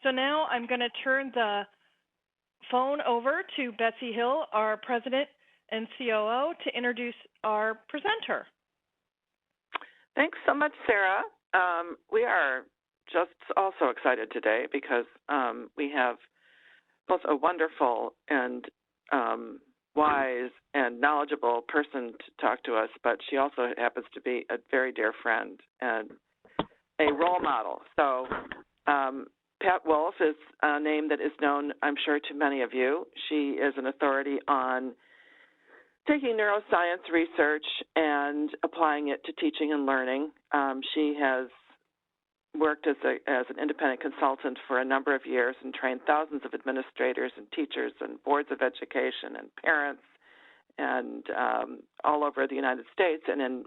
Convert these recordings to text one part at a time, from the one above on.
So now I'm going to turn the phone over to Betsy Hill, our president and COO, to introduce our presenter. Thanks so much, Sarah. We are just also excited today because we have both a wonderful and wise and knowledgeable person to talk to us, but she also happens to be a very dear friend and a role model. So Pat Wolfe is a name that is known, I'm sure, to many of you. She is an authority on taking neuroscience research and applying it to teaching and learning. She has worked as an independent consultant for a number of years and trained thousands of administrators and teachers and boards of education and parents and all over the United States and in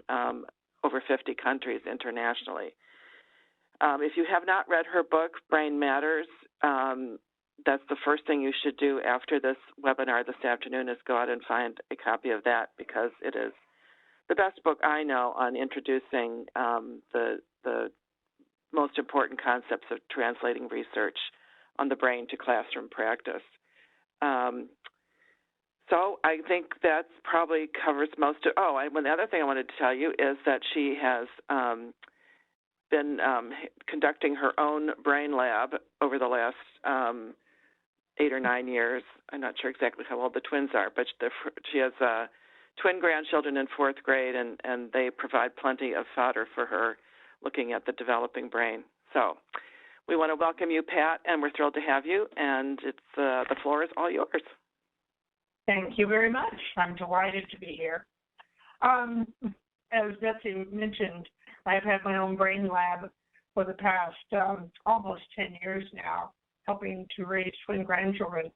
over 50 countries internationally. If you have not read her book, Brain Matters, that's the first thing you should do after this webinar this afternoon is go out and find a copy of that because it is the best book I know on introducing the most important concepts of translating research on the brain to classroom practice. So I think that probably covers most of, and the other thing I wanted to tell you is that she has been conducting her own brain lab over the last 8 or 9 years. I'm not sure exactly how old the twins are, but she has twin grandchildren in 4th grade, and they provide plenty of fodder for her looking at the developing brain. So we want to welcome you, Pat, and we're thrilled to have you, and it's the floor is all yours. Thank you very much. I'm delighted to be here. As Betsy mentioned, I've had my own brain lab for the past almost 10 years now, helping to raise twin grandchildren.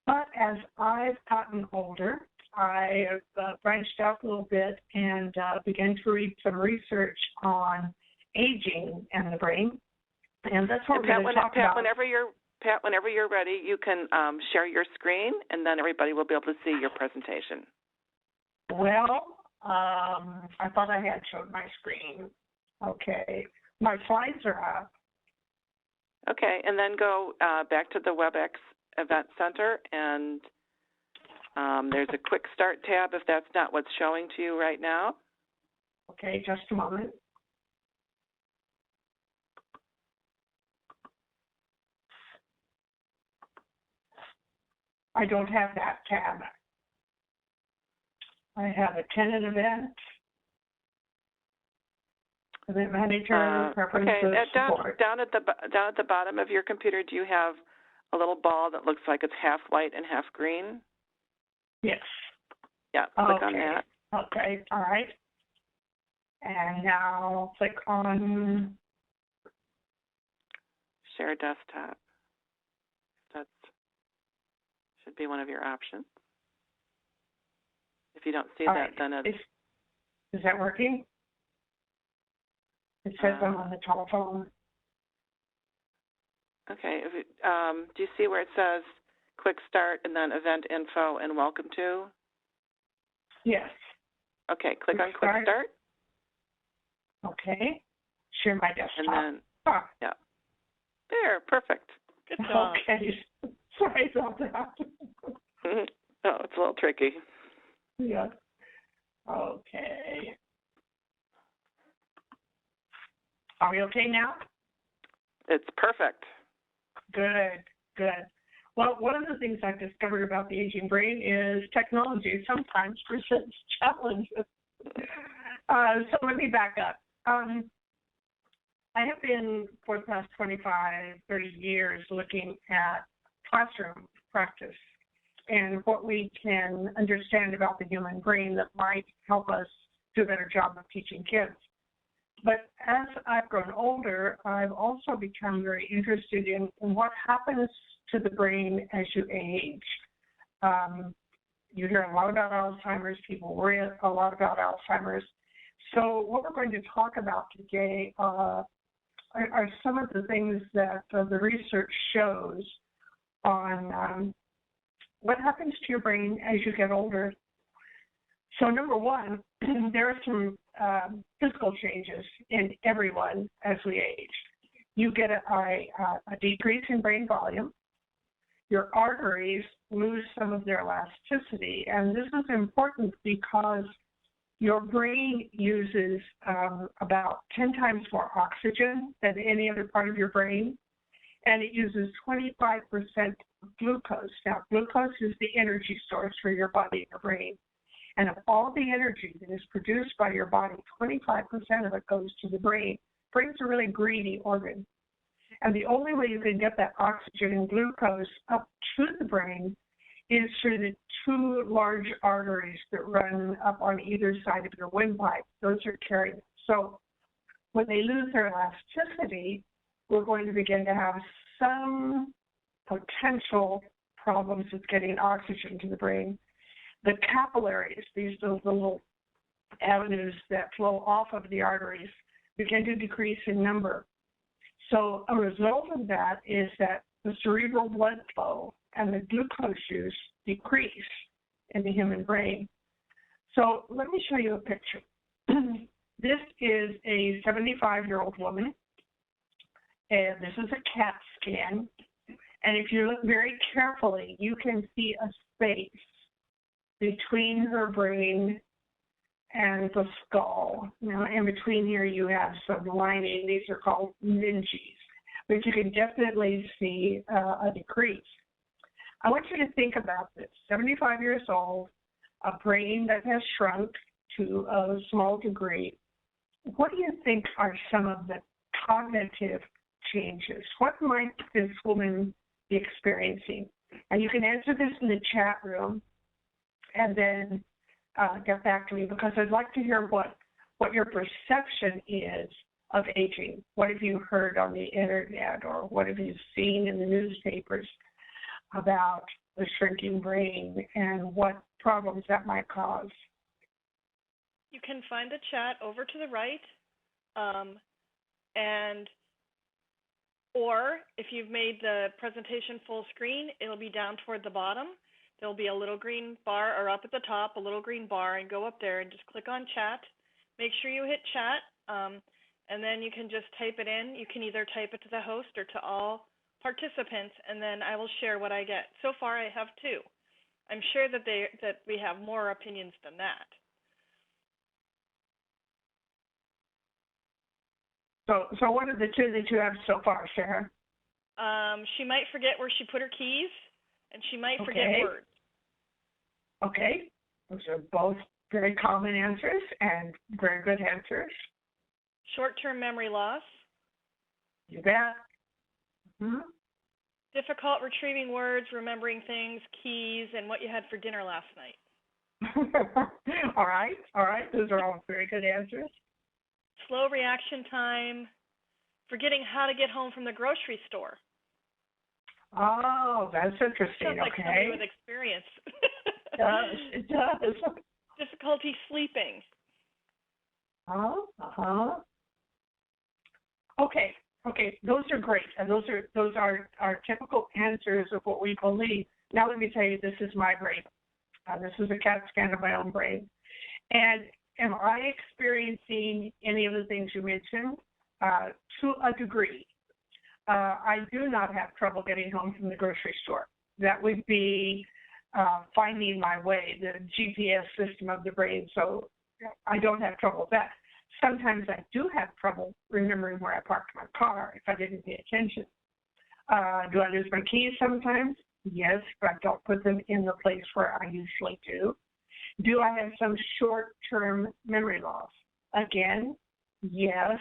But as I've gotten older, I have branched out a little bit and began to read some research on aging and the brain. And that's what we're going to talk about. Whenever you're ready, you can share your screen, and then everybody will be able to see your presentation. Well, I thought I had showed my screen. Okay. My slides are up. Okay, and then go back to the WebEx Event Center, and there's a Quick Start tab if that's not what's showing to you right now. Okay, just a moment. I don't have that tab. I have Attendant Event, Event Manager, Preferences, Support. Down at the bottom of your computer, do you have a little ball that looks like it's half white and half green? Yes. Yeah, click on that. Okay, all right. And now click on Share Desktop. That should be one of your options. If you don't see that, then it's... Is that working? It says I'm on the telephone. Okay. Do you see where it says Quick Start and then Event Info and Welcome to? Yes. Okay, click on Quick Start. Okay. Share my desktop. And then, yeah. There, perfect. Good job. Okay. Sorry about that. Oh, it's a little tricky. Yeah. Okay. Are we okay now? It's perfect. Good, good. Well, one of the things I've discovered about the aging brain is technology sometimes presents challenges. So let me back up. I have been, for the past 25, 30 years, looking at classroom practice and what we can understand about the human brain that might help us do a better job of teaching kids. But as I've grown older, I've also become very interested in what happens to the brain as you age. You hear a lot about Alzheimer's. People worry a lot about Alzheimer's. So what we're going to talk about today are some of the things that the research shows on what happens to your brain as you get older. So number one, there are some physical changes in everyone as we age. you get a decrease in brain volume. Your arteries lose some of their elasticity, and this is important because your brain uses about 10 times more oxygen than any other part of your brain, and it uses 25% glucose. Now, glucose is the energy source for your body and your brain. And of all the energy that is produced by your body, 25% of it goes to the brain. Brain's a really greedy organ. And the only way you can get that oxygen and glucose up to the brain is through the two large arteries that run up on either side of your windpipe. Those are carrying it. So when they lose their elasticity, we're going to begin to have some potential problems with getting oxygen to the brain. The capillaries, these those little avenues that flow off of the arteries, begin to decrease in number. So a result of that is that the cerebral blood flow and the glucose use decrease in the human brain. So let me show you a picture. This is a 75-year-old woman, and this is a CAT scan. And if you look very carefully, you can see a space between her brain and the skull. Now, in between here, you have some lining. These are called meninges. But you can definitely see a decrease. I want you to think about this. 75 years old, a brain that has shrunk to a small degree. What do you think are some of the cognitive changes? What might this woman be experiencing? And you can answer this in the chat room and then get back to me, because I'd like to hear what your perception is of aging. What have you heard on the internet, or what have you seen in the newspapers about the shrinking brain and what problems that might cause? You can find the chat over to the right, or if you've made the presentation full screen, it'll be down toward the bottom. There'll be a little green bar, or up at the top, a little green bar, and go up there and just click on chat. Make sure you hit chat, and then you can just type it in. You can either type it to the host or to all participants, and then I will share what I get. So far, I have two. I'm sure that we have more opinions than that. So what are the two that you have so far, Sarah? She might forget where she put her keys, and she might forget words. Okay. Those are both very common answers and very good answers. Short-term memory loss. You bet. Mm-hmm. Difficult retrieving words, remembering things, keys, and what you had for dinner last night. All right. Those are all very good answers. Slow reaction time, forgetting how to get home from the grocery store. Oh, that's interesting. Sounds like somebody with experience. It does. Difficulty sleeping. Okay. Those are great, and those are our typical answers of what we believe. Now let me tell you, this is my brain. This is a CAT scan of my own brain, and am I experiencing any of the things you mentioned? To a degree. I do not have trouble getting home from the grocery store. That would be finding my way, the GPS system of the brain, so I don't have trouble with that. Sometimes I do have trouble remembering where I parked my car if I didn't pay attention. Do I lose my keys sometimes? Yes, but I don't put them in the place where I usually do. Do I have some short-term memory loss? Again, yes,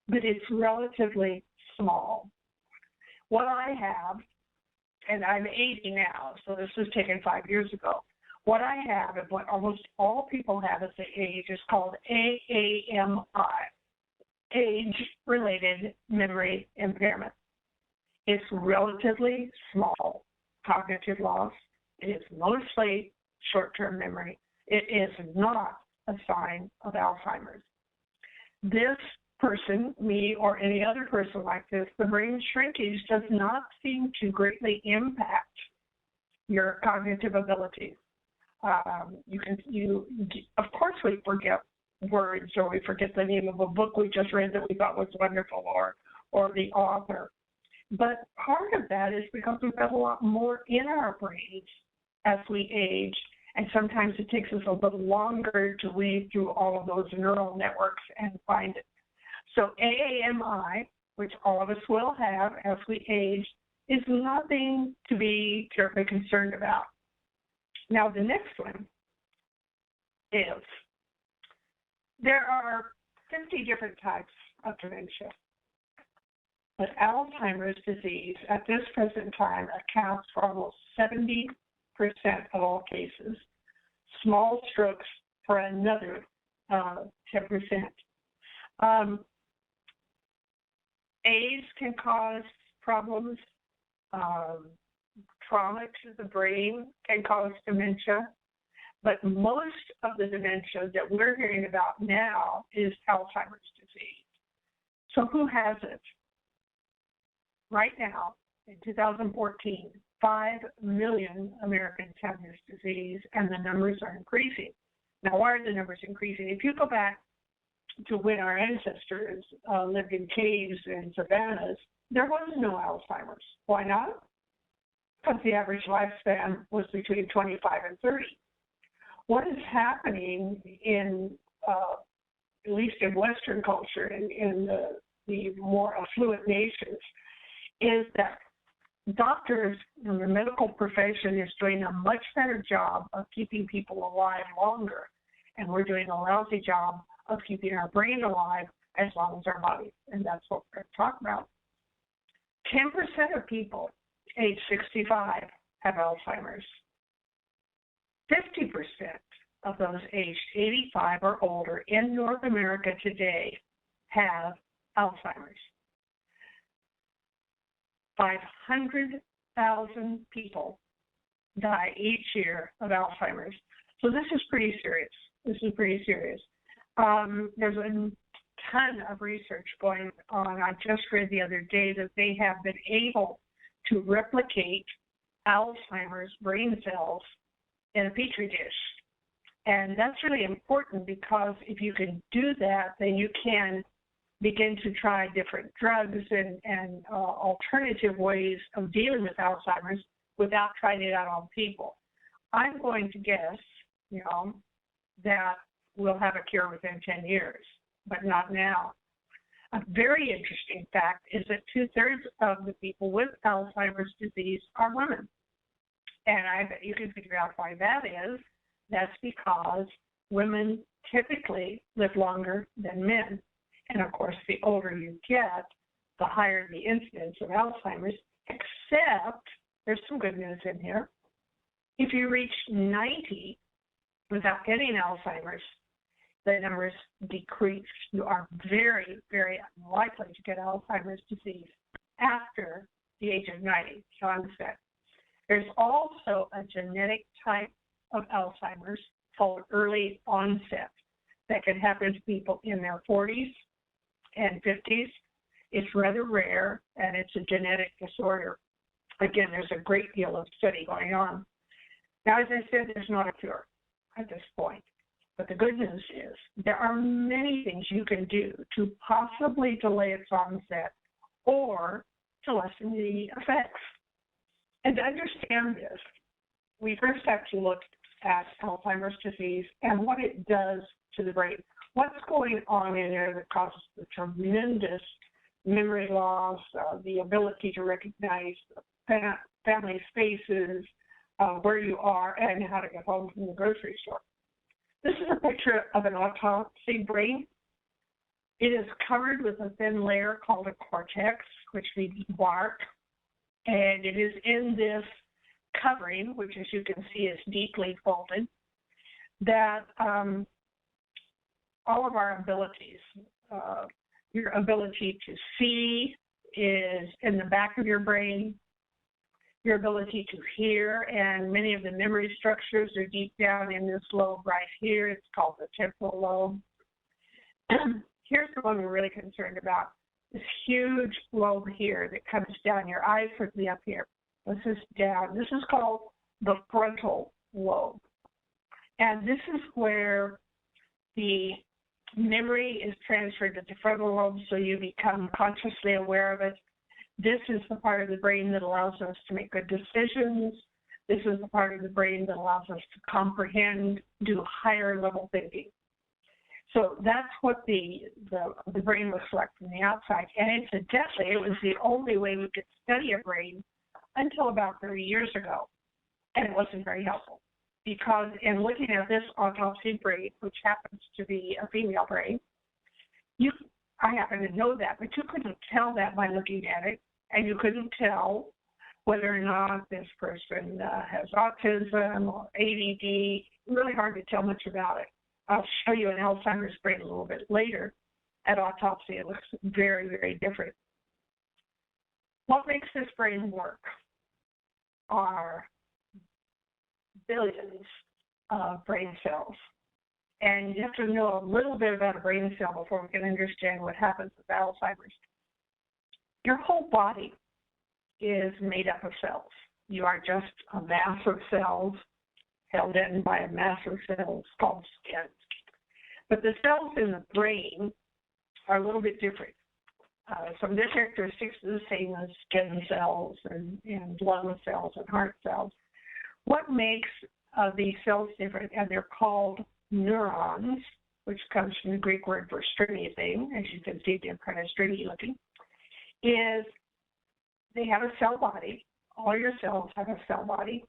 but it's relatively small. What I have, and I'm 80 now, so this was taken 5 years ago. What I have, and what almost all people have at the age, is called AAMI, age-related memory impairment. It's relatively small cognitive loss. It is mostly short-term memory. It is not a sign of Alzheimer's. This person, me or any other person like this, the brain shrinkage does not seem to greatly impact your cognitive abilities. Of course we forget words, or we forget the name of a book we just read that we thought was wonderful, or or the author. But part of that is because we've got a lot more in our brains as we age, and sometimes it takes us a little longer to weed through all of those neural networks and find it. So AAMI, which all of us will have as we age, is nothing to be terribly concerned about. Now, the next one is there are 50 different types of dementia. But Alzheimer's disease at this present time accounts for almost 70% of all cases. Small strokes for another 10%. Age can cause problems. Trauma to the brain can cause dementia. But most of the dementia that we're hearing about now is Alzheimer's disease. So who has it? Right now, in 2014, 5 million Americans have this disease, and the numbers are increasing. Now, why are the numbers increasing? If you go back to when our ancestors lived in caves and savannas, there was no Alzheimer's. Why not? Because the average lifespan was between 25 and 30. What is happening in, at least in Western culture, in the more affluent nations, is that doctors and the medical profession is doing a much better job of keeping people alive longer, and we're doing a lousy job of keeping our brain alive as long as our body, and that's what we're going to talk about. 10% of people age 65 have Alzheimer's. 50% of those aged 85 or older in North America today have Alzheimer's. 500,000 people die each year of Alzheimer's. So this is pretty serious. There's a ton of research going on. I just read the other day that they have been able to replicate Alzheimer's brain cells in a petri dish. And that's really important because if you can do that, then you can begin to try different drugs and alternative ways of dealing with Alzheimer's without trying it out on people. I'm going to guess, that we'll have a cure within 10 years, but not now. A very interesting fact is that 2/3 of the people with Alzheimer's disease are women. And I bet you can figure out why that is. That's because women typically live longer than men. And of course, the older you get, the higher the incidence of Alzheimer's, except there's some good news in here. If you reach 90 without getting Alzheimer's, the numbers decrease. You are very, very unlikely to get Alzheimer's disease after the age of 90, onset. There's also a genetic type of Alzheimer's called early onset that can happen to people in their 40s and 50s. It's rather rare, and it's a genetic disorder. Again, there's a great deal of study going on. Now, as I said, there's not a cure at this point. But the good news is there are many things you can do to possibly delay its onset or to lessen the effects. And to understand this, we first have to look at Alzheimer's disease and what it does to the brain. What's going on in there that causes the tremendous memory loss, the ability to recognize family spaces, where you are, and how to get home from the grocery store. This is a picture of an autopsy brain. It is covered with a thin layer called a cortex, which means bark, and it is in this covering, which as you can see is deeply folded, that all of our abilities, your ability to see is in the back of your brain, your ability to hear, and many of the memory structures are deep down in this lobe right here. It's called the temporal lobe. Here's the one we're really concerned about, this huge lobe here that comes down. Your eyes would be up here. This is down. This is called the frontal lobe. And this is where the Memory is transferred to the frontal lobe, so you become consciously aware of it. This is the part of the brain that allows us to make good decisions. This is the part of the brain that allows us to comprehend, do higher level thinking. So that's what the brain looks like from the outside. And incidentally, it was the only way we could study a brain until about 30 years ago. And it wasn't very helpful. Because in looking at this autopsy brain, which happens to be a female brain, I happen to know that, but you couldn't tell that by looking at it, and you couldn't tell whether or not this person has autism or ADD. Really hard to tell much about it. I'll show you an Alzheimer's brain a little bit later. At autopsy, it looks very, very different. What makes this brain work are billions of brain cells. And you have to know a little bit about a brain cell before we can understand what happens with Alzheimer's. Your whole body is made up of cells. You are just a mass of cells held in by a mass of cells called skin. But the cells in the brain are a little bit different. Some of their characteristics are the same as skin cells and lung cells and heart cells. What makes these cells different, and they're called neurons, which comes from the Greek word for stringy thing, as you can see they're kind of stringy looking, is they have a cell body. All your cells have a cell body.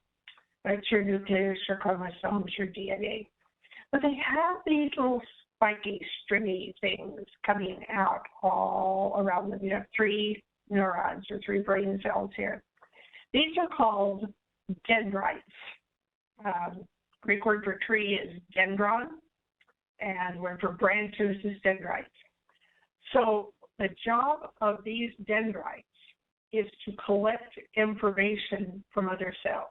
That's your nucleus, your chromosomes, your DNA. But they have these little spiky, stringy things coming out all around them. You have 3 neurons or 3 brain cells here. These are called dendrites. Greek word for tree is dendron, and word for branches is dendrites. So the job of these dendrites is to collect information from other cells.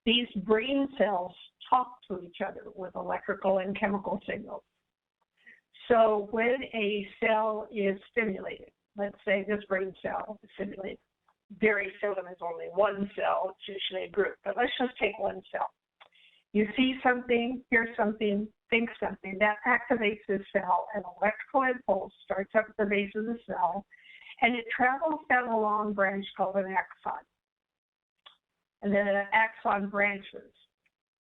These brain cells talk to each other with electrical and chemical signals. So when a cell is stimulated, let's say this brain cell is stimulated, very seldom is only one cell, it's usually a group, but let's just take one cell. You see something, hear something, think something, that activates the cell. An electrical impulse starts up at the base of the cell, and it travels down a long branch called an axon. And then an axon branches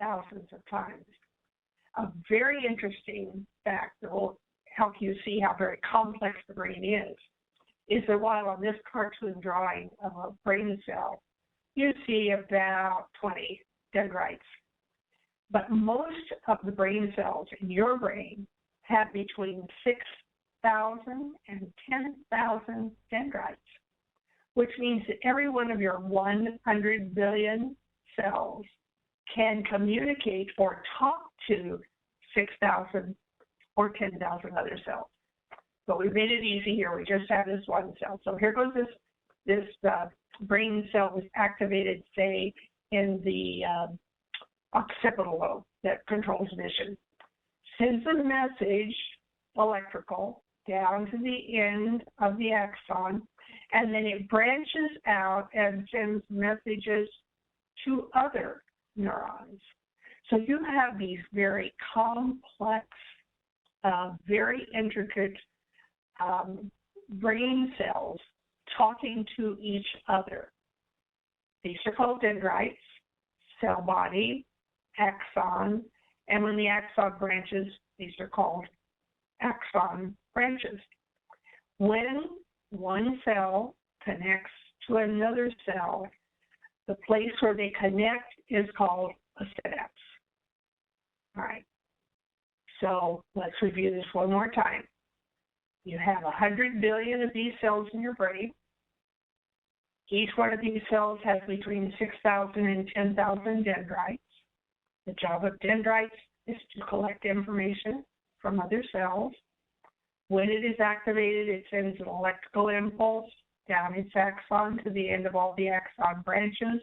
thousands of times. A very interesting fact that will help you see how very complex the brain is that while on this cartoon drawing of a brain cell, you see about 20 dendrites. But most of the brain cells in your brain have between 6,000 and 10,000 dendrites, which means that every one of your 100 billion cells can communicate or talk to 6,000 or 10,000 other cells. But we made it easy here. We just have this one cell. So here goes this brain cell was activated, say, in the occipital lobe that controls vision. Sends a message, electrical, down to the end of the axon, and then it branches out and sends messages to other neurons. So you have these very complex, very intricate brain cells talking to each other. These are called dendrites, cell body, axon, and when the axon branches, these are called axon branches. When one cell connects to another cell, the place where they connect is called a synapse. All right. So let's review this one more time. You have 100 billion of these cells in your brain. Each one of these cells has between 6,000 and 10,000 dendrites. The job of dendrites is to collect information from other cells. When it is activated, it sends an electrical impulse down its axon to the end of all the axon branches,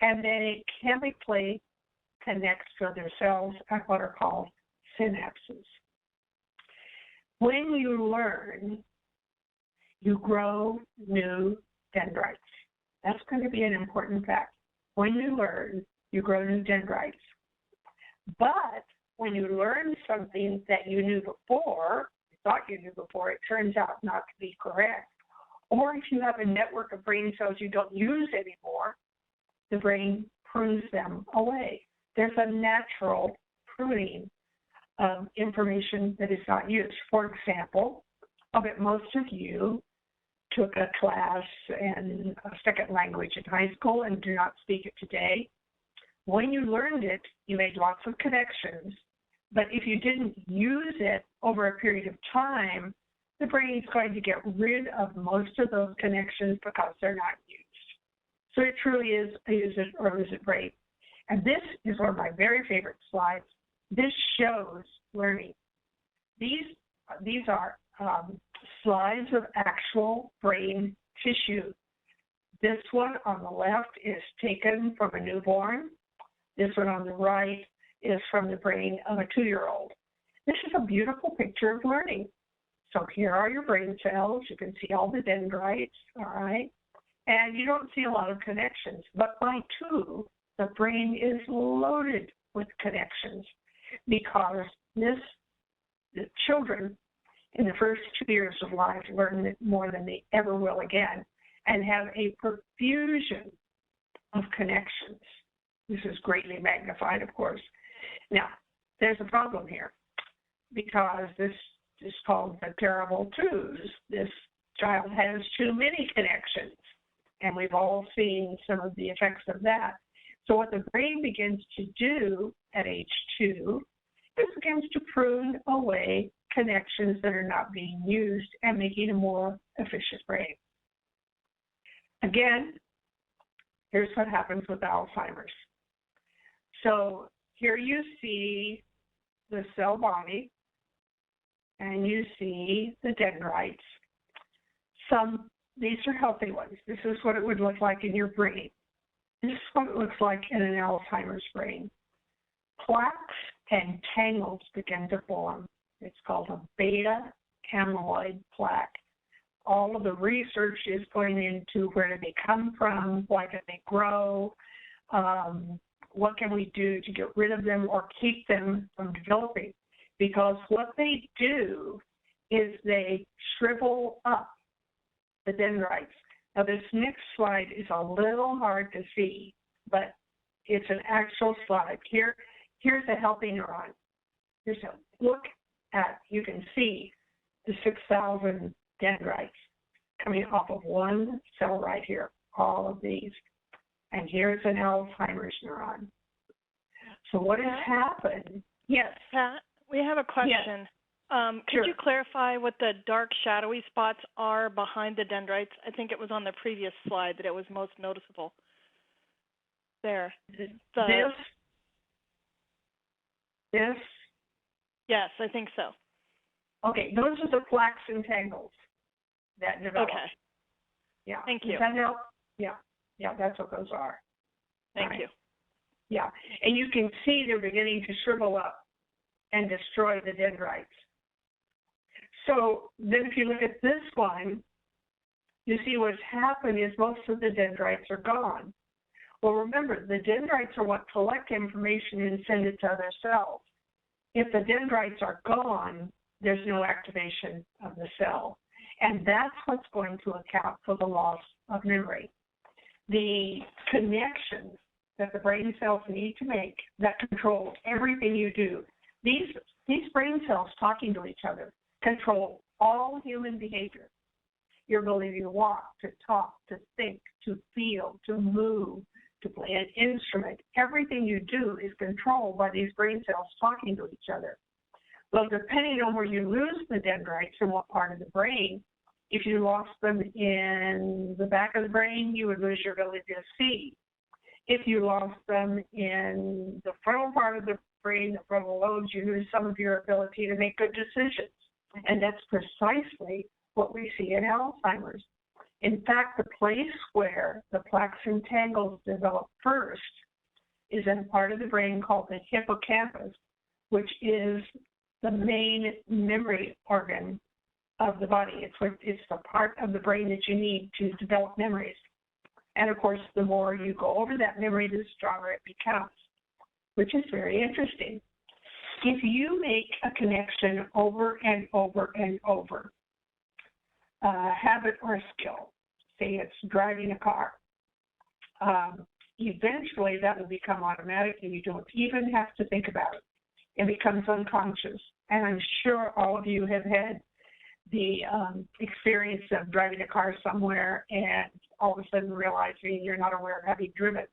and then it chemically connects to other cells at what are called synapses. When you learn, you grow new dendrites. That's going to be an important fact. When you learn, you grow new dendrites. But when you learn something that you knew before, you thought you knew before, it turns out not to be correct. Or if you have a network of brain cells you don't use anymore, the brain prunes them away. There's a natural pruning of information that is not used. For example, I bet most of you took a class in a second language in high school and do not speak it today. When you learned it, you made lots of connections, but if you didn't use it over a period of time, the brain is going to get rid of most of those connections because they're not used. So it truly is a use it or lose it brain. And this is one of my very favorite slides. This shows learning. These are slides of actual brain tissue. This one on the left is taken from a newborn. This one on the right is from the brain of a 2-year-old. This is a beautiful picture of learning. So here are your brain cells. You can see all the dendrites, all right? And you don't see a lot of connections. But by 2, the brain is loaded with connections because the children in the first 2 years of life learn it more than they ever will again and have a profusion of connections. This is greatly magnified, of course. Now, there's a problem here because this is called the terrible twos. This child has too many connections, and we've all seen some of the effects of that. So what the brain begins to do at age 2 is begins to prune away connections that are not being used and making a more efficient brain. Again, here's what happens with Alzheimer's. So here you see the cell body, and you see the dendrites. These are healthy ones. This is what it would look like in your brain. This is what it looks like in an Alzheimer's brain. Plaques and tangles begin to form. It's called a beta amyloid plaque. All of the research is going into where do they come from, why do they grow, what can we do to get rid of them or keep them from developing? Because what they do is they shrivel up the dendrites. Now this next slide is a little hard to see, but it's an actual slide. Here's a healthy neuron. Look at, you can see the 6,000 dendrites coming off of one cell right here, all of these. And here's an Alzheimer's neuron. So what has happened? Yes. Pat, we have a question. Yes. Could you clarify what the dark shadowy spots are behind the dendrites? I think it was on the previous slide that it was most noticeable. There. This? Yes, I think so. Okay, those are the plaques and tangles that develop. Okay. Yeah. Thank you. Does that help? Yeah. Yeah, that's what those are. Thank you. Yeah, and you can see they're beginning to shrivel up and destroy the dendrites. So then if you look at this one, you see what's happened is most of the dendrites are gone. Well, remember, the dendrites are what collect information and send it to other cells. If the dendrites are gone, there's no activation of the cell. And that's what's going to account for the loss of memory. The connections that the brain cells need to make that control everything you do. These brain cells talking to each other control all human behavior. Your ability to walk, to talk, to think, to feel, to move, to play an instrument. Everything you do is controlled by these brain cells talking to each other. Well, depending on where you lose the dendrites and what part of the brain, if you lost them in the back of the brain, you would lose your ability to see. If you lost them in the frontal part of the brain, the frontal lobes, you lose some of your ability to make good decisions. And that's precisely what we see in Alzheimer's. In fact, the place where the plaques and tangles develop first is in a part of the brain called the hippocampus, which is the main memory organ of the body. It's the part of the brain that you need to develop memories. And of course, the more you go over that memory, the stronger it becomes, which is very interesting. If you make a connection over and over and over, a habit or a skill, say it's driving a car, eventually that will become automatic and you don't even have to think about it. It becomes unconscious. And I'm sure all of you have had the experience of driving a car somewhere and all of a sudden realizing you're not aware of having driven.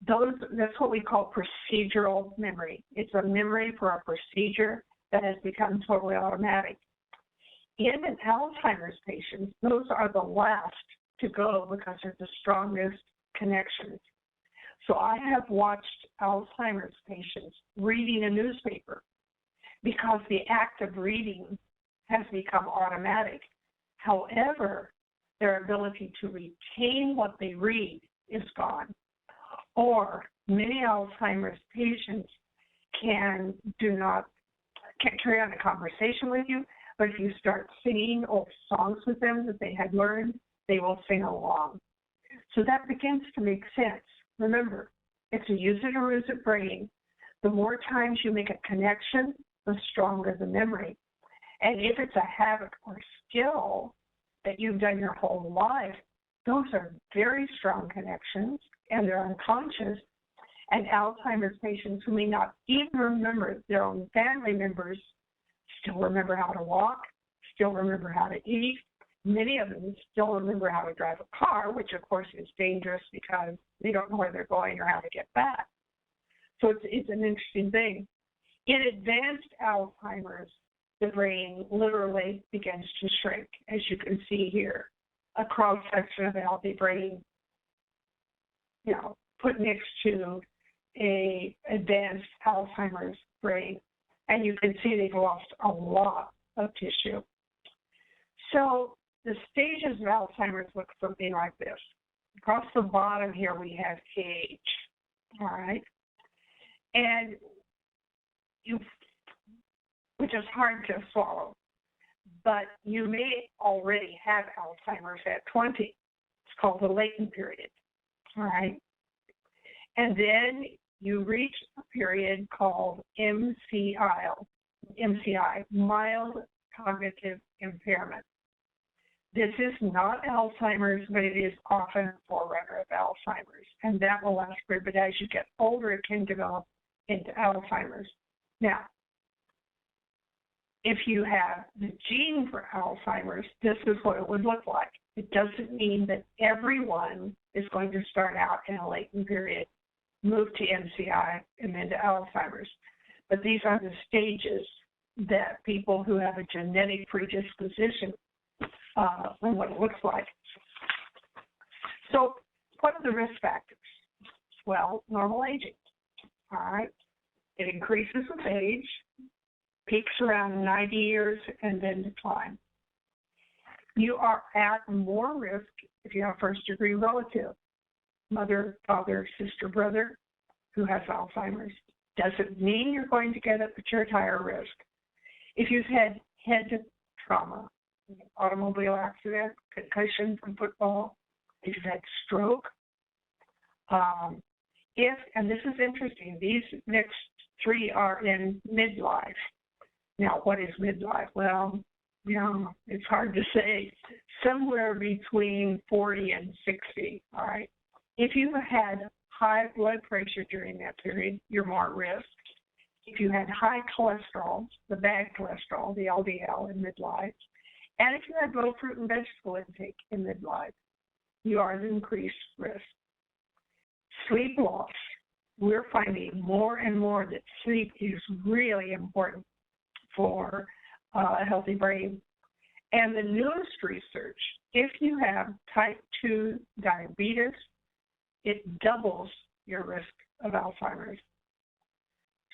That's what we call procedural memory. It's a memory for a procedure that has become totally automatic. In an Alzheimer's patient, those are the last to go because they're the strongest connections. So I have watched Alzheimer's patients reading a newspaper because the act of reading has become automatic. However, their ability to retain what they read is gone. Or many Alzheimer's patients can't carry on a conversation with you, but if you start singing old songs with them that they had learned, they will sing along. So that begins to make sense. Remember, it's a use it or lose it brain. The more times you make a connection, the stronger the memory. And if it's a habit or skill that you've done your whole life, those are very strong connections, and they're unconscious. And Alzheimer's patients who may not even remember their own family members still remember how to walk, still remember how to eat. Many of them still remember how to drive a car, which of course is dangerous because they don't know where they're going or how to get back. So it's an interesting thing. In advanced Alzheimer's, the brain literally begins to shrink, as you can see here. A cross-section of a healthy brain, put next to a advanced Alzheimer's brain. And you can see they've lost a lot of tissue. So the stages of Alzheimer's look something like this. Across the bottom here we have age, all right? And which is hard to swallow, but you may already have Alzheimer's at 20. It's called the latent period, all right? And then you reach a period called MCI, mild cognitive impairment. This is not Alzheimer's, but it is often a forerunner of Alzheimer's, and that will last for, but as you get older, it can develop into Alzheimer's. Now, if you have the gene for Alzheimer's, this is what it would look like. It doesn't mean that everyone is going to start out in a latent period, move to MCI, and then to Alzheimer's. But these are the stages that people who have a genetic predisposition and what it looks like. So what are the risk factors? Well, normal aging, all right? It increases with age, peaks around 90 years, and then decline. You are at more risk if you have a first-degree relative, mother, father, sister, brother, who has Alzheimer's. Doesn't mean you're going to get it, but you're at higher risk. If you've had head trauma, automobile accident, concussion from football, if you've had stroke, and this is interesting, these next three are in midlife. Now, what is midlife? Well, it's hard to say. Somewhere between 40 and 60, all right? If you had high blood pressure during that period, you're more at risk. If you had high cholesterol, the bad cholesterol, the LDL in midlife, and if you had low fruit and vegetable intake in midlife, you are at increased risk. Sleep loss. We're finding more and more that sleep is really important for a healthy brain. And the newest research, if you have type 2 diabetes, it doubles your risk of Alzheimer's.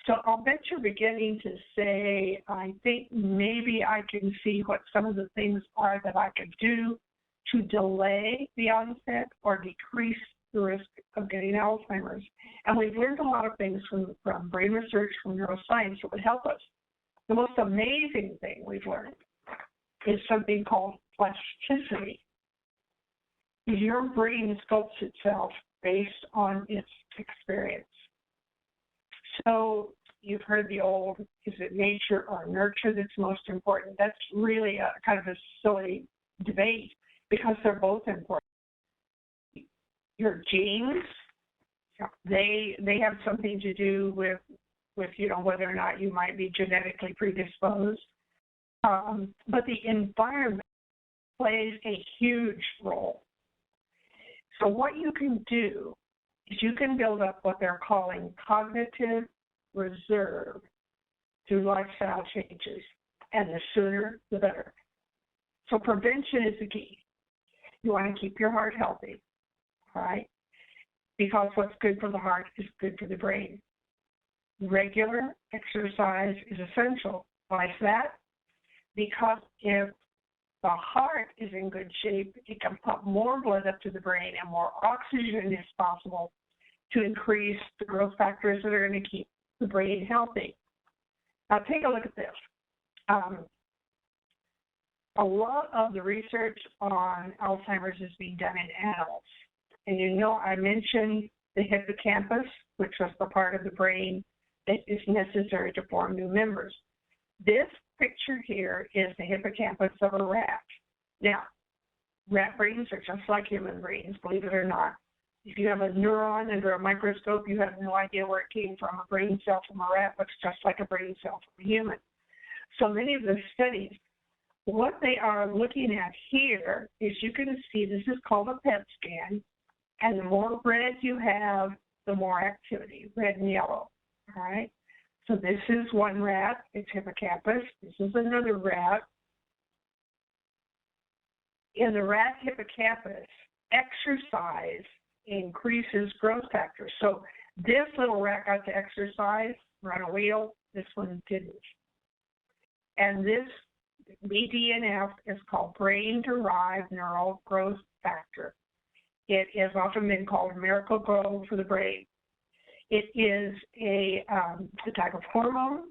So I'll bet you're beginning to say, I think maybe I can see what some of the things are that I could do to delay the onset or decrease the risk of getting Alzheimer's. And we've learned a lot of things from brain research, from neuroscience that would help us. The most amazing thing we've learned is something called plasticity. Your brain sculpts itself based on its experience. So you've heard the old, is it nature or nurture that's most important? That's really a kind of a silly debate because they're both important. Your genes, they have something to do with whether or not you might be genetically predisposed. But the environment plays a huge role. So what you can do is you can build up what they're calling cognitive reserve through lifestyle changes, and the sooner the better. So prevention is the key. You want to keep your heart healthy, all right? Because what's good for the heart is good for the brain. Regular exercise is essential. Why is that? Because if the heart is in good shape, it can pump more blood up to the brain and more oxygen is possible to increase the growth factors that are going to keep the brain healthy. Now take a look at this. A lot of the research on Alzheimer's is being done in animals. And I mentioned the hippocampus, which was the part of the brain that is necessary to form new members. This picture here is the hippocampus of a rat. Now, rat brains are just like human brains, believe it or not. If you have a neuron under a microscope, you have no idea where it came from. A brain cell from a rat looks just like a brain cell from a human. So many of the studies, what they are looking at here is you can see this is called a PET scan, and the more red you have, the more activity, red and yellow, all right? So this is one rat, it's hippocampus. This is another rat. In the rat hippocampus, exercise increases growth factors. So this little rat got to exercise, run a wheel, this one didn't. And this BDNF is called brain-derived neural growth factor. It has often been called miracle grow for the brain. It is a type of hormone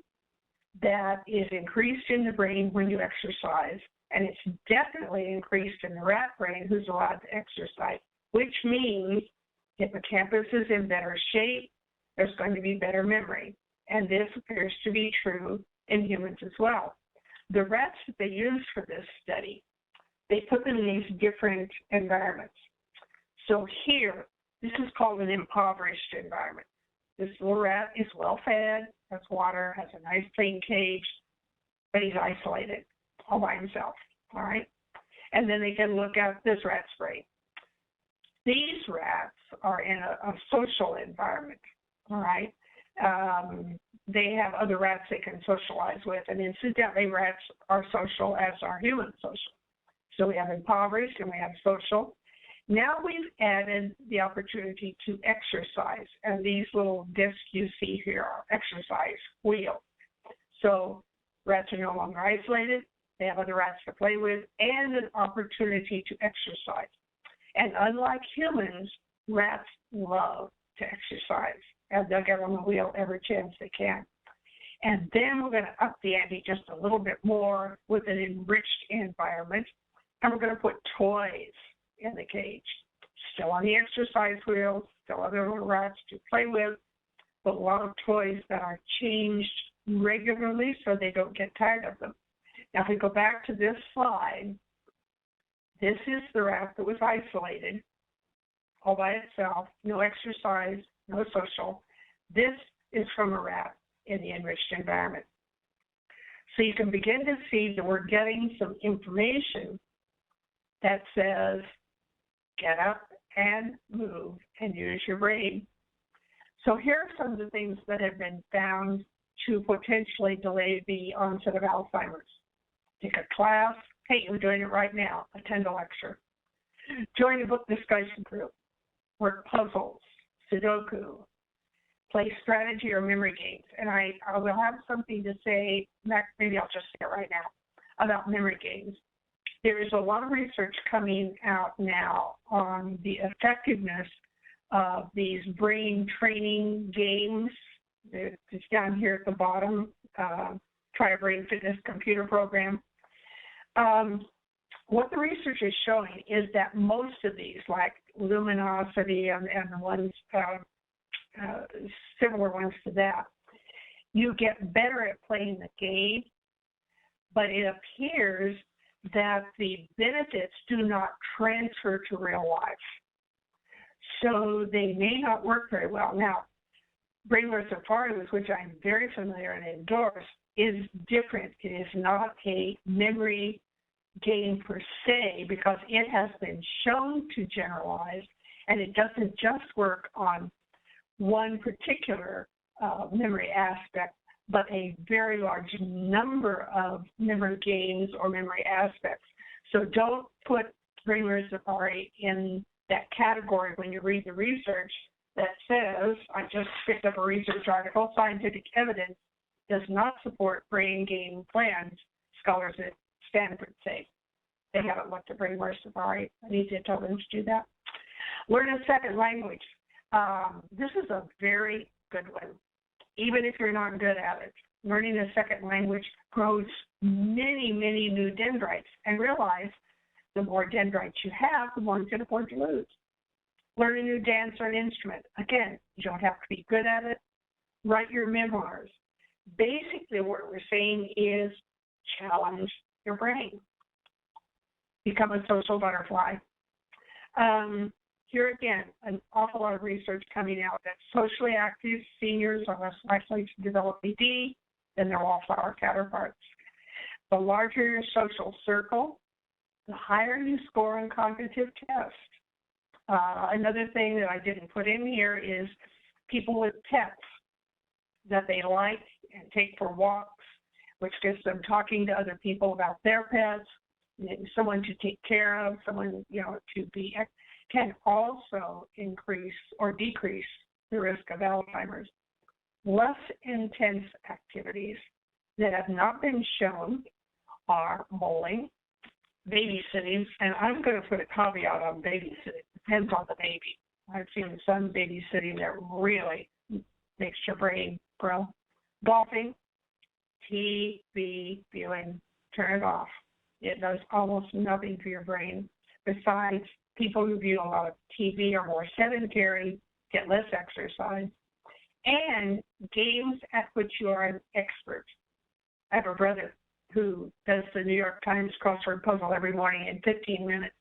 that is increased in the brain when you exercise, and it's definitely increased in the rat brain who's allowed to exercise, which means hippocampus is in better shape, there's going to be better memory, and this appears to be true in humans as well. The rats that they used for this study, they put them in these different environments. So here, this is called an impoverished environment. This little rat is well fed, has water, has a nice clean cage, but he's isolated all by himself, all right? And then they can look at this rat's brain. These rats are in a social environment, all right? They have other rats they can socialize with, and incidentally, rats are social as are humans social. So we have impoverished and we have social. Now we've added the opportunity to exercise, and these little discs you see here are exercise wheels. So rats are no longer isolated, they have other rats to play with, and an opportunity to exercise. And unlike humans, rats love to exercise, and they'll get on the wheel every chance they can. And then we're going to up the ante just a little bit more with an enriched environment, and we're going to put toys in the cage. Still on the exercise wheels, still other little rats to play with, but a lot of toys that are changed regularly so they don't get tired of them. Now, if we go back to this slide, this is the rat that was isolated all by itself, no exercise, no social. This is from a rat in the enriched environment. So you can begin to see that we're getting some information that says, get up and move and use your brain. So here are some of the things that have been found to potentially delay the onset of Alzheimer's. Take a class. Hey, you're doing it right now. Attend a lecture. Join a book discussion group. Work puzzles, Sudoku, play strategy or memory games. And I will have something to say, maybe I'll just say it right now, about memory games. There is a lot of research coming out now on the effectiveness of these brain training games. It's down here at the bottom, Try a Brain Fitness computer program. What the research is showing is that most of these, like Luminosity and the ones, similar ones to that, you get better at playing the game, but it appears that the benefits do not transfer to real life. So they may not work very well. Now, brainless Safaris, which I'm very familiar and endorse, is different. It is not a memory gain per se, because it has been shown to generalize, and it doesn't just work on one particular memory aspect, but a very large number of memory gains or memory aspects. So don't put brainless Safari in that category when you read the research that says, I just picked up a research article, scientific evidence does not support brain gain plans, scholars at Stanford say. They haven't looked at brainless Safari. I need to tell them to do that. Learn a second language. This is a very good one, even if you're not good at it. Learning a second language grows many, many new dendrites, and realize the more dendrites you have, the more you can afford to lose. Learn a new dance or an instrument. Again, you don't have to be good at it. Write your memoirs. Basically, what we're saying is challenge your brain. Become a social butterfly. Here again, an awful lot of research coming out that socially active seniors are less likely to develop AD than their wallflower counterparts. The larger your social circle, the higher you score on cognitive tests. Another thing that I didn't put in here is people with pets that they like and take for walks, which gets them talking to other people about their pets, someone to take care of, someone, to be, can also increase or decrease the risk of Alzheimer's. Less intense activities that have not been shown are bowling, babysitting, and I'm going to put a caveat on babysitting. Depends on the baby. I've seen some babysitting that really makes your brain grow. Golfing, TV viewing, turn it off. It does almost nothing for your brain. Besides, people who view a lot of TV are more sedentary, get less exercise, and games at which you are an expert. I have a brother who does the New York Times crossword puzzle every morning in 15 minutes,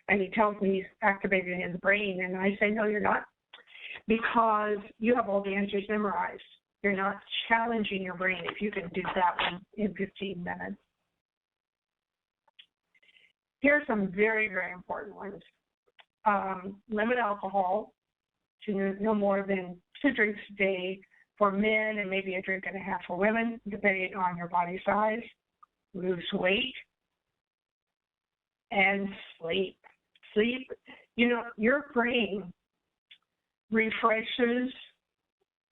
and he tells me he's activating his brain, and I say, no, you're not, because you have all the answers memorized. You're not challenging your brain if you can do that one in 15 minutes. Here are some very, very important ones. Limit alcohol to no more than 2 drinks a day for men and maybe a drink and a half for women, depending on your body size. Lose weight and sleep. Sleep, your brain refreshes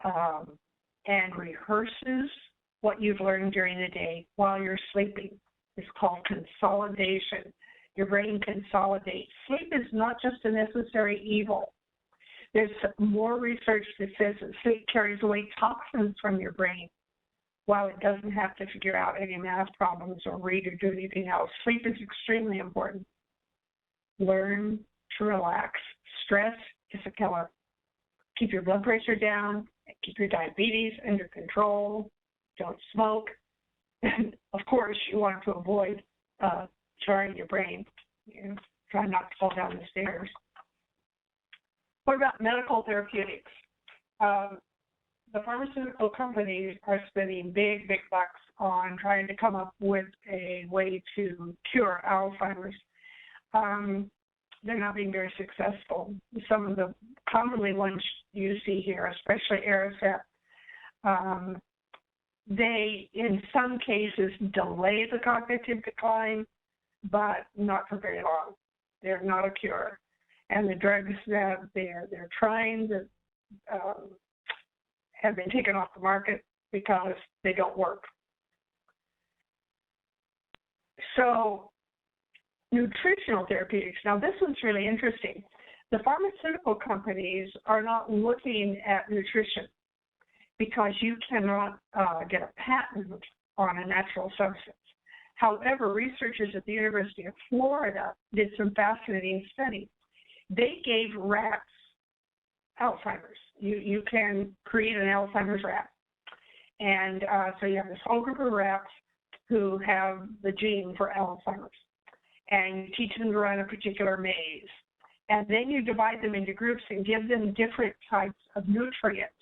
and rehearses what you've learned during the day while you're sleeping. It's called consolidation. Your brain consolidates. Sleep is not just a necessary evil. There's more research that says that sleep carries away toxins from your brain. While it doesn't have to figure out any math problems or read or do anything else, sleep is extremely important. Learn to relax. Stress is a killer. Keep your blood pressure down. Keep your diabetes under control. Don't smoke. And, of course, you want to avoid jarring your brain. Try not to fall down the stairs. What about medical therapeutics? The pharmaceutical companies are spending big, big bucks on trying to come up with a way to cure Alzheimer's. They're not being very successful. Some of the commonly ones you see here, especially Aricept, they, in some cases, delay the cognitive decline, but not for very long. They're not a cure. And the drugs that they're trying to have been taken off the market because they don't work. So, nutritional therapeutics. Now, this one's really interesting. The pharmaceutical companies are not looking at nutrition because you cannot get a patent on a natural substance. However, researchers at the University of Florida did some fascinating studies. They gave rats Alzheimer's. You can create an Alzheimer's rat. And so you have this whole group of rats who have the gene for Alzheimer's. And you teach them to run a particular maze. And then you divide them into groups and give them different types of nutrients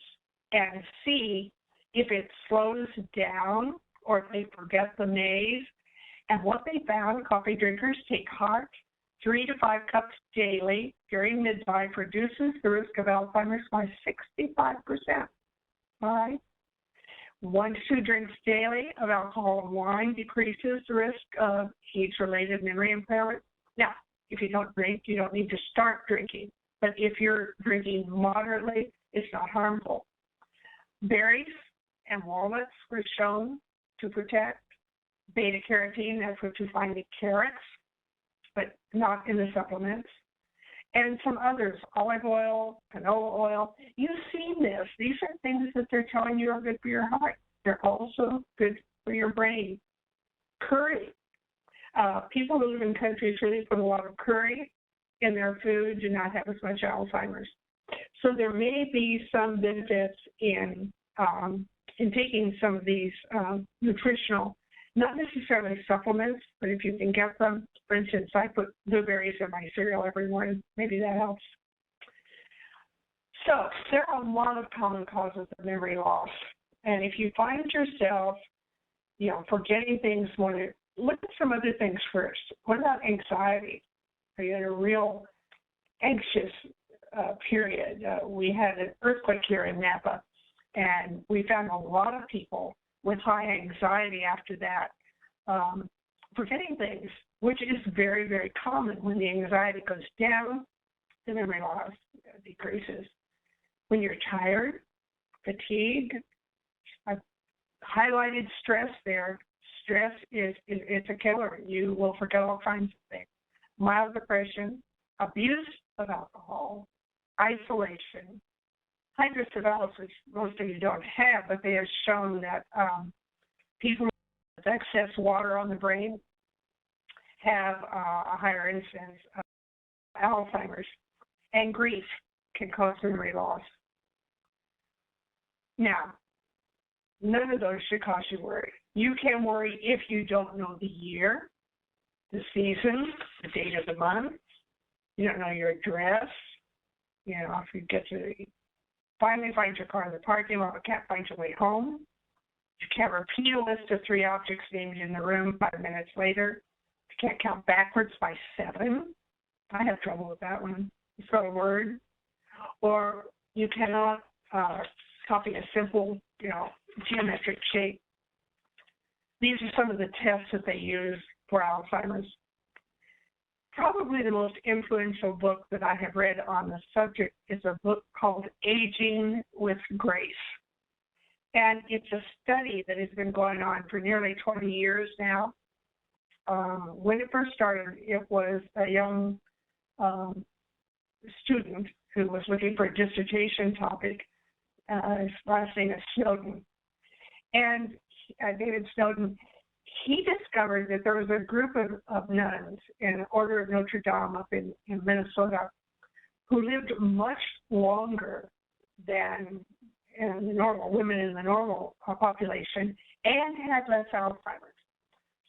and see if it slows down or if they forget the maze. And what they found, coffee drinkers take hot 3 to 5 cups daily during midnight reduces the risk of Alzheimer's by 65%. All right? 1 to 2 drinks daily of alcohol and wine decreases the risk of age-related memory impairment. Now, if you don't drink, you don't need to start drinking. But if you're drinking moderately, it's not harmful. Berries and walnuts were shown to protect. Beta-carotene, that's what you find in carrots, but not in the supplements. And some others, olive oil, canola oil. You've seen this. These are things that they're telling you are good for your heart. They're also good for your brain. Curry. People who live in countries really put a lot of curry in their food do not have as much Alzheimer's. So there may be some benefits in taking some of these nutritional, not necessarily supplements, but if you can get them. For instance, I put blueberries in my cereal every morning. Maybe that helps. So there are a lot of common causes of memory loss. And if you find yourself, forgetting things more, look at some other things first. What about anxiety? Are you in a real anxious period? We had an earthquake here in Napa, and we found a lot of people with high anxiety after that, forgetting things, which is very, very common. When the anxiety goes down, the memory loss decreases. When you're tired, fatigue, I've highlighted stress there. Stress it's a killer. You will forget all kinds of things. Mild depression, abuse of alcohol, isolation, hydrocephalus, which most of you don't have, but they have shown that people with excess water on the brain have a higher incidence of Alzheimer's, and grief can cause memory loss. Now, none of those should cause you worry. You can worry if you don't know the year, the season, the date of the month. You don't know your address. If you get to finally find your car in the parking lot, but can't find your way home. You can't repeat a list of 3 objects named in the room 5 minutes later. You can't count backwards by 7. I have trouble with that one. You throw a word. Or you cannot copy a simple, geometric shape. These are some of the tests that they use for Alzheimer's. Probably the most influential book that I have read on the subject is a book called Aging with Grace. And it's a study that has been going on for nearly 20 years now. When it first started, it was a young student who was looking for a dissertation topic. His last name is Snowden. And David Snowden, he discovered that there was a group of nuns in the Order of Notre Dame up in Minnesota who lived much longer than the normal women in the normal population and had less Alzheimer's.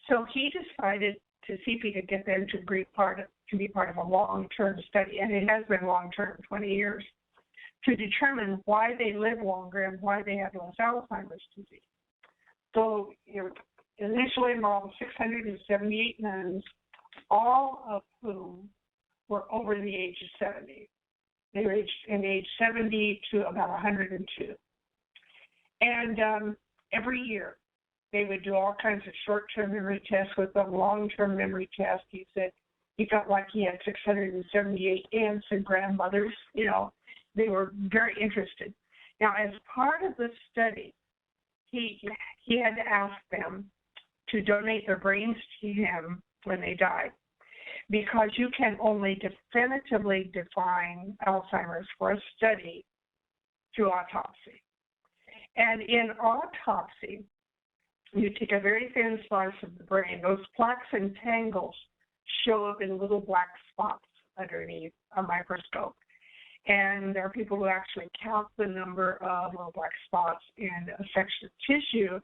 So he decided to see if he could get them to be part of a long-term study, and it has been long-term, 20 years, to determine why they live longer and why they have less Alzheimer's disease. So initially involved 678 nuns, all of whom were over the age of 70. They ranged in age 70 to about 102. And every year they would do all kinds of short-term memory tests with them, long-term memory tests. He said he felt like he had 678 aunts and grandmothers. They were very interested. Now, as part of the study, he had to ask them to donate their brains to him when they died, because you can only definitively define Alzheimer's for a study through autopsy. And in autopsy, you take a very thin slice of the brain. Those plaques and tangles show up in little black spots underneath a microscope. And there are people who actually count the number of little black spots in a section of tissue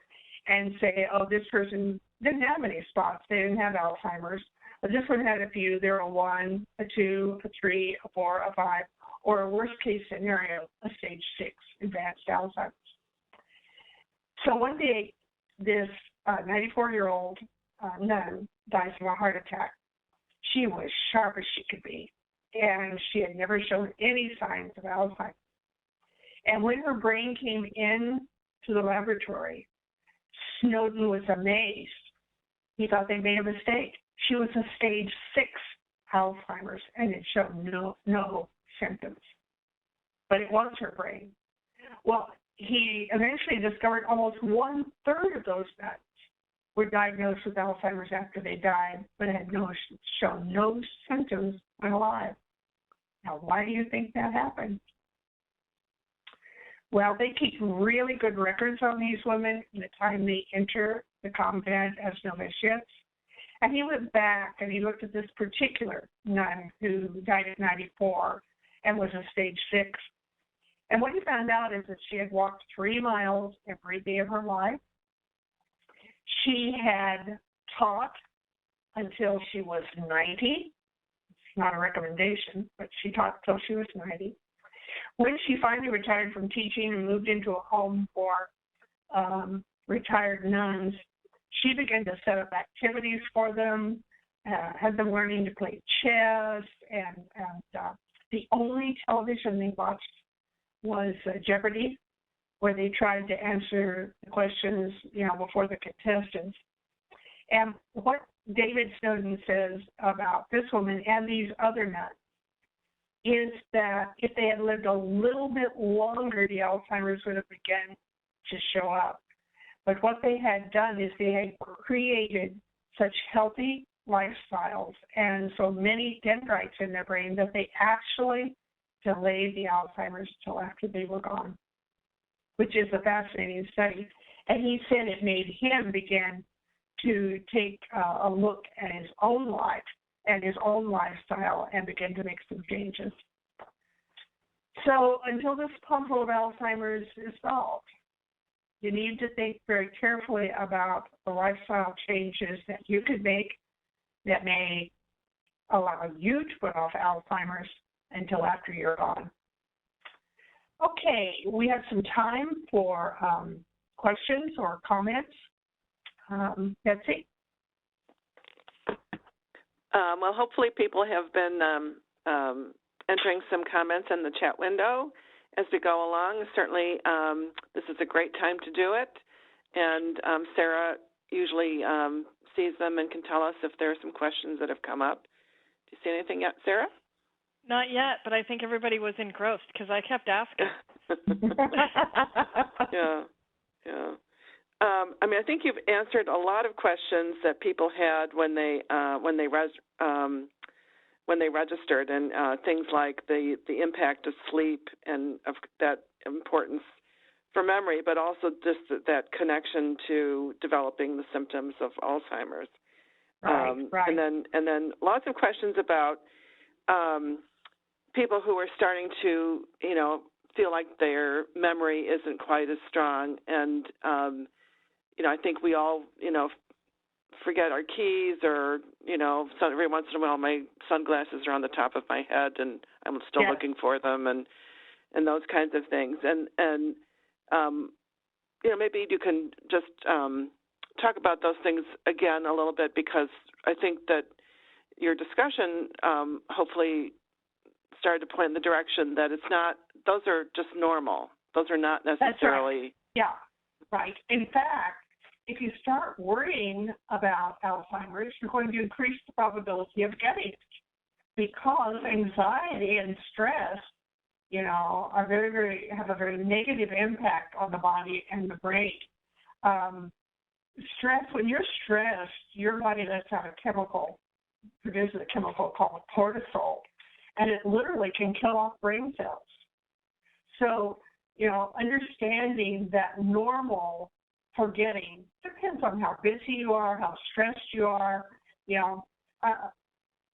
and say, oh, this person didn't have any spots. They didn't have Alzheimer's. But this one had a few. There were a 1, a 2, a 3, a 4, a 5, or a worst-case scenario, a stage 6 advanced Alzheimer's. So one day, this 94-year-old nun dies of a heart attack. She was sharp as she could be, and she had never shown any signs of Alzheimer's. And when her brain came in to the laboratory, Snowden was amazed. He thought they made a mistake. She was a stage 6 Alzheimer's, and it showed no symptoms. But it was her brain. Well, he eventually discovered almost 1/3 of those nuns were diagnosed with Alzheimer's after they died, but had shown no symptoms when alive. Now, why do you think that happened? Well, they keep really good records on these women in the time they enter the convent as novitiates. And he went back and he looked at this particular nun who died at 94 and was a stage 6. And what he found out is that she had walked 3 miles every day of her life. She had taught until she was 90. It's not a recommendation, but she taught until she was 90. When she finally retired from teaching and moved into a home for retired nuns, she began to set up activities for them, had them learning to play chess, and the only television they watched was Jeopardy, where they tried to answer the questions, before the contestants. And what David Snowden says about this woman and these other nuns is that if they had lived a little bit longer, the Alzheimer's would have begun to show up. But what they had done is they had created such healthy lifestyles and so many dendrites in their brain that they actually delayed the Alzheimer's until after they were gone, which is a fascinating study. And he said it made him begin to take a look at his own life and his own lifestyle and begin to make some changes. So until this puzzle of Alzheimer's is solved, you need to think very carefully about the lifestyle changes that you could make that may allow you to put off Alzheimer's until after you're gone. Okay, we have some time for questions or comments. Betsy? Well, hopefully people have been entering some comments in the chat window as we go along. Certainly, this is a great time to do it, and Sarah usually sees them and can tell us if there are some questions that have come up. Do you see anything yet, Sarah? Not yet, but I think everybody was engrossed because I kept asking. Yeah. I think you've answered a lot of questions that people had when they registered, and things like the impact of sleep and of that importance for memory, but also just that connection to developing the symptoms of Alzheimer's. Right. And then lots of questions about people who are starting to feel like their memory isn't quite as strong, and I think we all forget our keys, or so every once in a while my sunglasses are on the top of my head and I'm still looking for them, and those kinds of things, and maybe you can just talk about those things again a little bit, because I think that your discussion hopefully started to point in the direction that it's not, those are just normal. Those are not necessarily. That's right. Yeah, right. In fact, if you start worrying about Alzheimer's, you're going to increase the probability of getting it, because anxiety and stress, are have a very negative impact on the body and the brain. Stress, when you're stressed, your body lets out produces a chemical called cortisol, and it literally can kill off brain cells. So, understanding that normal forgetting depends on how busy you are, how stressed you are. If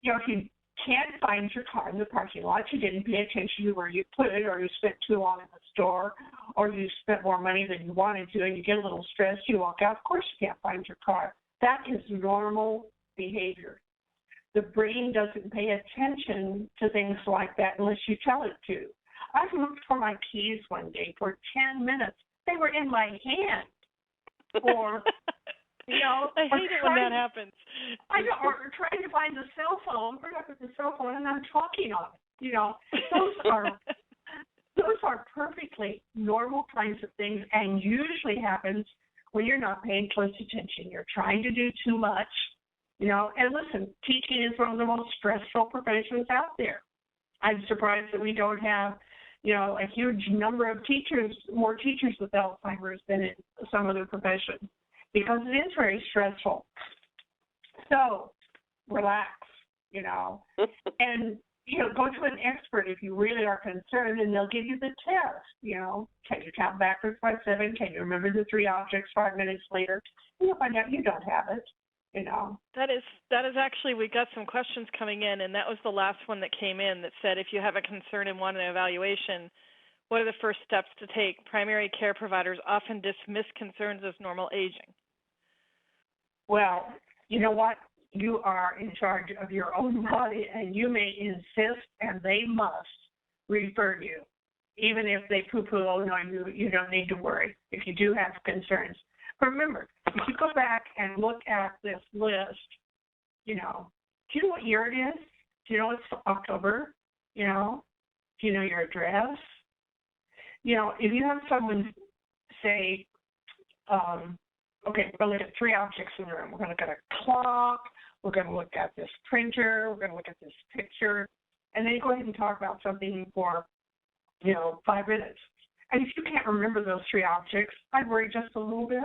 you can't find your car in the parking lot, you didn't pay attention to where you put it, or you spent too long in the store, or you spent more money than you wanted to, and you get a little stressed, you walk out, of course you can't find your car. That is normal behavior. The brain doesn't pay attention to things like that unless you tell it to. I've looked for my keys one day for 10 minutes. They were in my hand. Or, you know, I hate it when that happens. I know, or trying to find the cell phone, put up with the cell phone, and I'm talking on it. You know, those are perfectly normal kinds of things, and usually happens when you're not paying close attention. You're trying to do too much, you know. And listen, teaching is one of the most stressful professions out there. I'm surprised that we don't have, you know, a huge number of teachers, more teachers with Alzheimer's than in some other professions, because it is very stressful. So relax, you know, and, you know, go to an expert if you really are concerned, and they'll give you the test, you know. Can you count backwards by 7? Can you remember the 3 objects 5 minutes later? And you'll find out you don't have it, you know. That is actually, we got some questions coming in, and that was the last one that came in that said, if you have a concern and want an evaluation, what are the first steps to take? Primary care providers often dismiss concerns as normal aging. Well, you know what? You are in charge of your own body, and you may insist, and they must refer you. Even if they poo-poo, oh, no, you don't need to worry if you do have concerns. Remember, if you go back and look at this list, you know, do you know what year it is? Do you know it's October? You know, do you know your address? You know, if you have someone say, okay, we're going to look at 3 objects in the room. We're going to look at a clock. We're going to look at this printer. We're going to look at this picture. And then you go ahead and talk about something for, you know, 5 minutes. And if you can't remember those 3 objects, I'd worry just a little bit,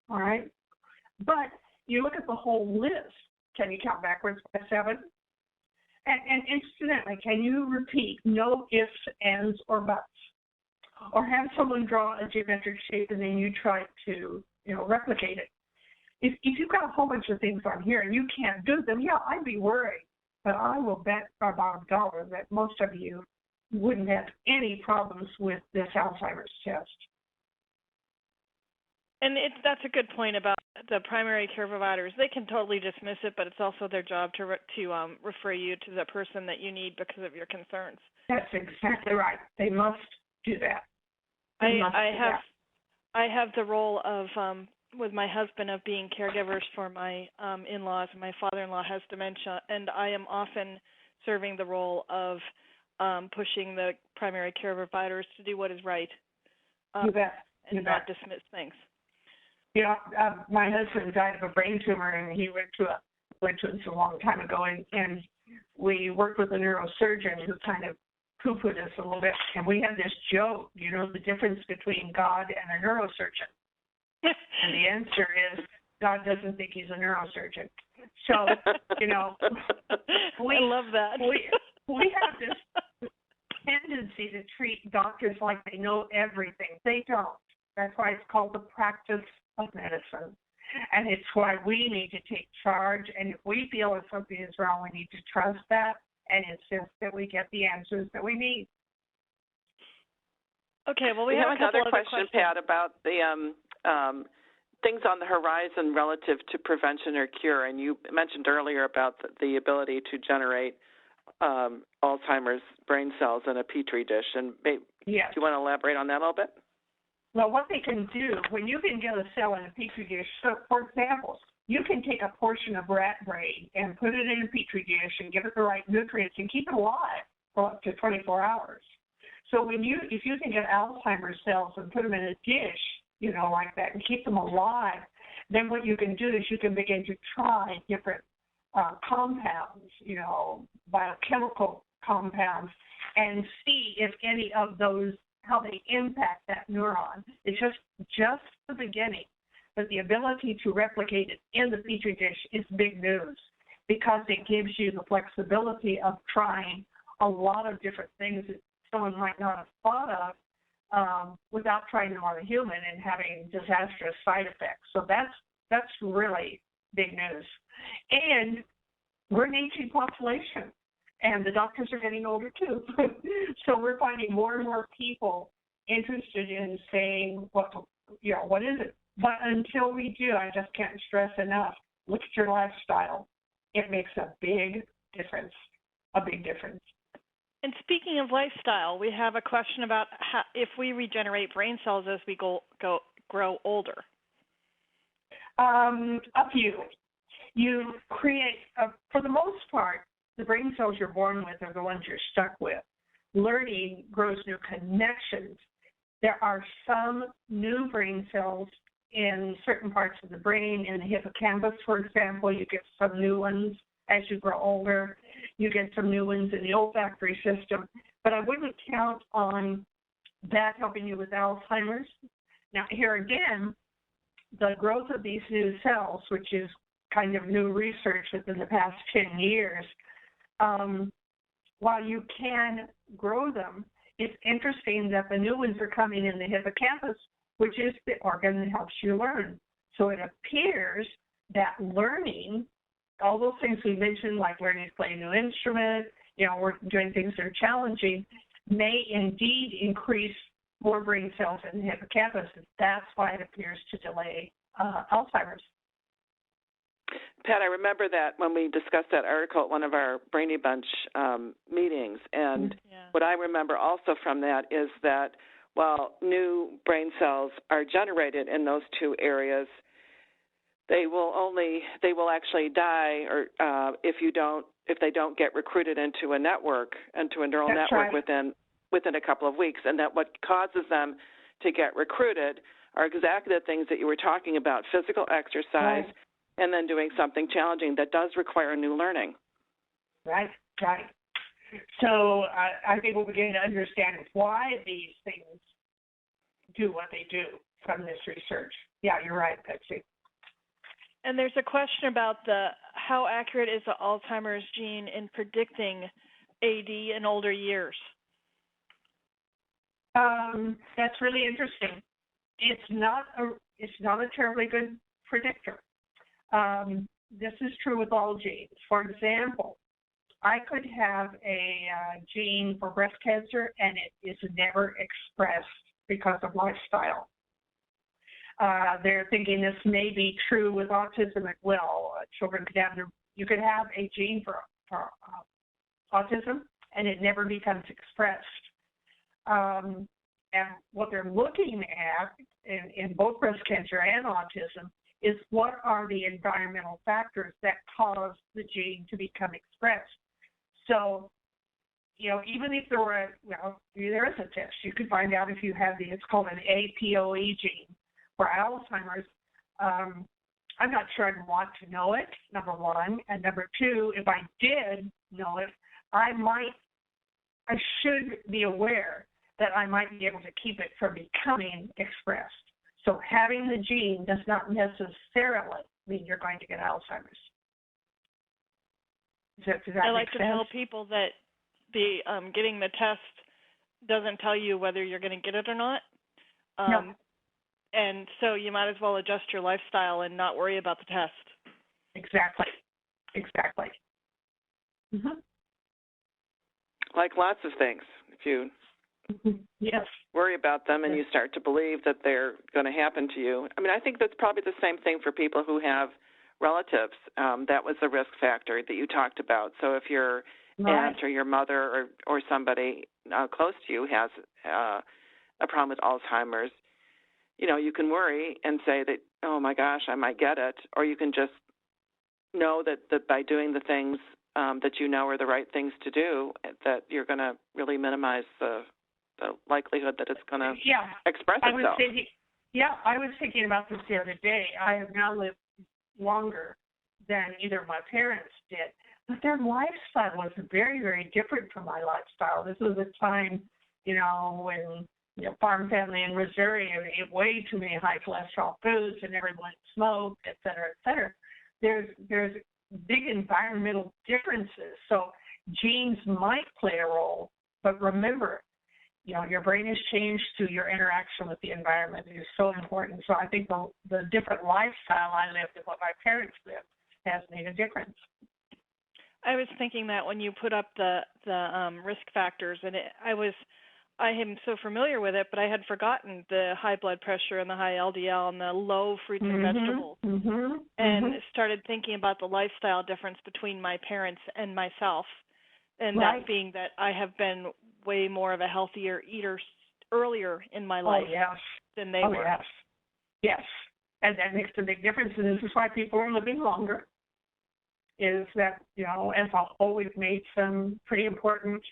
all right? But you look at the whole list. Can you count backwards by 7? And incidentally, can you repeat no ifs, ands, or buts? Or have someone draw a geometric shape and then you try to, you know, replicate it. If you've got a whole bunch of things on here and you can't do them, yeah, I'd be worried. But I will bet about $1 that most of you wouldn't have any problems with this Alzheimer's test. And that's a good point about the primary care providers. They can totally dismiss it, but it's also their job to refer you to the person that you need because of your concerns. That's exactly right. They must do that. I have the role of with my husband of being caregivers for my in-laws. My father-in-law has dementia, and I am often serving the role of pushing the primary care providers to do what is right and not dismiss things. You know, my husband died of a brain tumor, and he went to it a long time ago, and we worked with a neurosurgeon who kind of poo-pooed us a little bit, and we had this joke, you know, the difference between God and a neurosurgeon. And the answer is God doesn't think he's a neurosurgeon. So, you know, I love that. we have this tendency to treat doctors like they know everything. They don't. That's why it's called the practice of medicine. And it's why we need to take charge. And if we feel that something is wrong, we need to trust that and insist that we get the answers that we need. Okay, well, we have a couple another other question, Pat, about the things on the horizon relative to prevention or cure. And you mentioned earlier about the ability to generate Alzheimer's brain cells in a Petri dish. And yes. Do you want to elaborate on that a little bit? Well, what they can do, when you can get a cell in a Petri dish, so for example, you can take a portion of rat brain and put it in a Petri dish and give it the right nutrients and keep it alive for up to 24 hours. So if you can get Alzheimer's cells and put them in a dish, you know, like that, and keep them alive, then what you can do is you can begin to try different compounds, you know, biochemical compounds, and see if any of those, how they impact that neuron. It's just the beginning. But the ability to replicate it in the Petri dish is big news because it gives you the flexibility of trying a lot of different things that someone might not have thought of without trying them on a human and having disastrous side effects. So that's really big news. And we're an aging population. And the doctors are getting older too. So we're finding more and more people interested in saying, what is it? But until we do, I just can't stress enough, look at your lifestyle. It makes a big difference, a big difference. And speaking of lifestyle, we have a question about how, if we regenerate brain cells as we grow older. A few. You create, for the most part, the brain cells you're born with are the ones you're stuck with. Learning grows new connections. There are some new brain cells in certain parts of the brain. In the hippocampus, for example, you get some new ones as you grow older. You get some new ones in the olfactory system. But I wouldn't count on that helping you with Alzheimer's. Now, here again, the growth of these new cells, which is kind of new research within the past 10 years, while you can grow them, it's interesting that the new ones are coming in the hippocampus, which is the organ that helps you learn. So it appears that learning, all those things we mentioned, like learning to play a new instrument, we're doing things that are challenging, may indeed increase more brain cells in the hippocampus. That's why it appears to delay Alzheimer's. Pat, I remember that when we discussed that article at one of our Brainy Bunch meetings, and what I remember also from that is that while new brain cells are generated in those two areas, they will actually die, or if they don't get recruited into a network, into a neural network within a couple of weeks, and that what causes them to get recruited are exactly the things that you were talking about: physical exercise. Right. And then doing something challenging that does require new learning. Right. So I think we're beginning to understand why these things do what they do from this research. Yeah, you're right, Betsy. And there's a question about how accurate is the Alzheimer's gene in predicting AD in older years? That's really interesting. It's not a terribly good predictor. This is true with all genes. For example, I could have a gene for breast cancer and it is never expressed because of lifestyle. They're thinking this may be true with autism as well. Children you could have a gene for autism and it never becomes expressed. And what they're looking at in both breast cancer and autism is what are the environmental factors that cause the gene to become expressed. So, even if there is a test, you could find out if you have it's called an APOE gene for Alzheimer's. I'm not sure I'd want to know it, number one. And number two, if I did know it, I should be aware that I might be able to keep it from becoming expressed. So having the gene does not necessarily mean you're going to get Alzheimer's. Does that I like make to sense? tell people that getting the test doesn't tell you whether you're going to get it or not. No. And so you might as well adjust your lifestyle and not worry about the test. Exactly. Mm-hmm. Like lots of things, if you yes. worry about them and you start to believe that they're going to happen to you. I mean, I think that's probably the same thing for people who have relatives. That was the risk factor that you talked about. So if your aunt or your mother or somebody close to you has a problem with Alzheimer's, you can worry and say that, oh, my gosh, I might get it. Or you can just know that by doing the things that you know are the right things to do, that you're going to really minimize the likelihood that it's going to express itself. I was thinking about this the other day. I have now lived longer than either of my parents did, but their lifestyle was very, very different from my lifestyle. This was a time, when farm family in Missouri ate way too many high cholesterol foods and everyone smoked, et cetera, et cetera. There's big environmental differences. So genes might play a role, but remember, your brain has changed through your interaction with the environment. It is so important. So I think the different lifestyle I lived and what my parents lived has made a difference. I was thinking that when you put up the risk factors, and I am so familiar with it, but I had forgotten the high blood pressure and the high LDL and the low fruits and vegetables, and started thinking about the lifestyle difference between my parents and myself, and that being that I have been way more of a healthier eater earlier in my life than they were. Yes, and that makes a big difference, and this is why people are living longer, is that, as alcohol, we've made some pretty important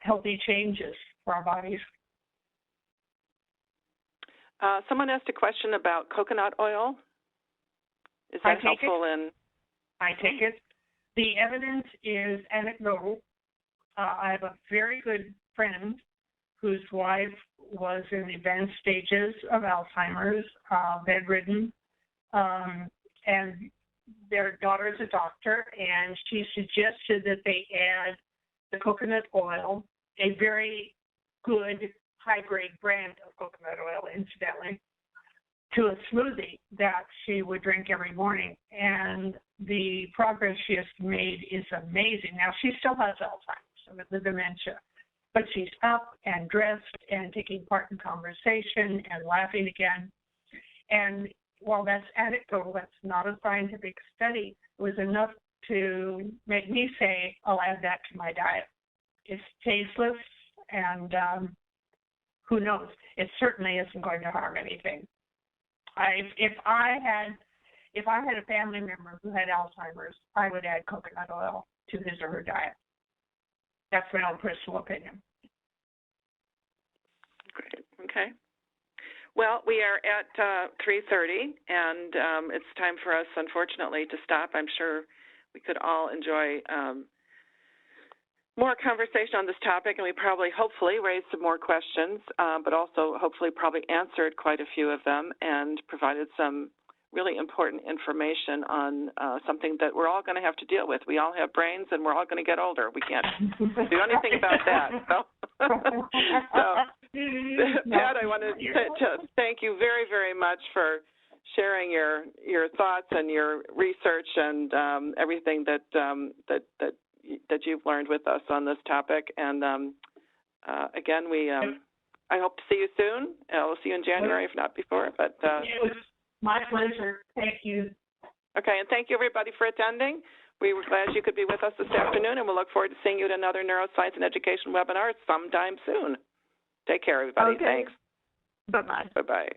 healthy changes for our bodies. Someone asked a question about coconut oil. Is that helpful I take it. The evidence is anecdotal. I have a very good friend whose wife was in the advanced stages of Alzheimer's, bedridden, and their daughter is a doctor, and she suggested that they add the coconut oil, a very good high-grade brand of coconut oil, incidentally, to a smoothie that she would drink every morning. And the progress she has made is amazing. Now, she still has Alzheimer's, with the dementia, but she's up and dressed and taking part in conversation and laughing again. And while that's anecdotal, that's not a scientific study, it was enough to make me say, I'll add that to my diet. It's tasteless, and who knows? It certainly isn't going to harm anything. If I had a family member who had Alzheimer's, I would add coconut oil to his or her diet. That's my own personal opinion. Great. Okay. Well, we are at 3:30, and it's time for us, unfortunately, to stop. I'm sure we could all enjoy more conversation on this topic, and we hopefully, raised some more questions, but also hopefully probably answered quite a few of them and provided some really important information on something that we're all going to have to deal with. We all have brains, and we're all going to get older. We can't do anything about that. So, Pat, I want to thank you very, very much for sharing your thoughts and your research and everything that you've learned with us on this topic. And again, I hope to see you soon. I'll see you in January, if not before. But it was my pleasure. Thank you. Okay, and thank you, everybody, for attending. We were glad you could be with us this afternoon, and we'll look forward to seeing you at another Neuroscience and Education webinar sometime soon. Take care, everybody. Okay. Thanks. Bye-bye. Bye-bye.